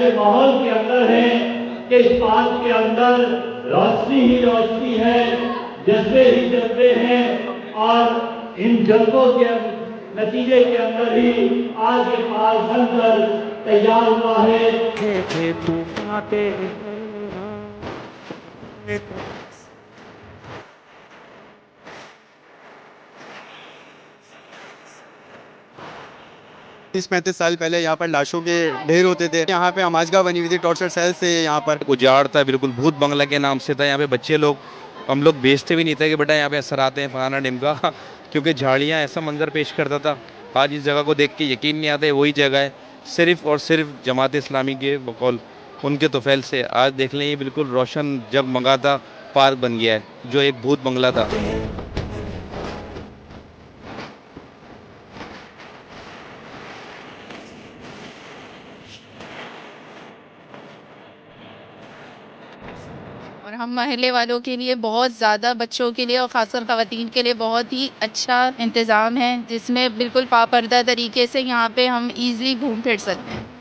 ऐसे माहौल के अंदर हैं कि इस पार्क के अंदर रोशनी ही रोशनी है, जज्बे ही जज्बे हैं और इन जज्बों के नतीजे के अंदर ही आज ये पार्क बनकर तैयार हुआ है। तीस 35 साल पहले यहाँ पर लाशों के ढेर होते थे। यहाँ पे हमाजगा बनी हुई थी, टॉर्चर सेल से यहाँ पर उजाड़ था, बिल्कुल भूत बंगला के नाम से था। यहाँ पे बच्चे लोग, हम लोग बेचते भी नहीं थे कि बेटा यहाँ पे असर आते हैं फलाना ढिमका क्योंकि झाड़ियाँ ऐसा मंजर पेश करता था। आज इस जगह को देख के यकीन नहीं आता है वही जगह है, सिर्फ और सिर्फ जमात इस्लामी के बकौल उनके तोफैल से आज देख लें ये बिल्कुल रोशन जगमगाता पार्क बन गया है जो एक भूत बंगला था। और हम महल्ले वालों के लिए बहुत ज़्यादा, बच्चों के लिए और ख़ासकर ख़वातीन के लिए बहुत ही अच्छा इंतज़ाम है, जिसमें बिल्कुल पापर्दा तरीके से यहाँ पे हम ईज़िली घूम फिर सकते हैं।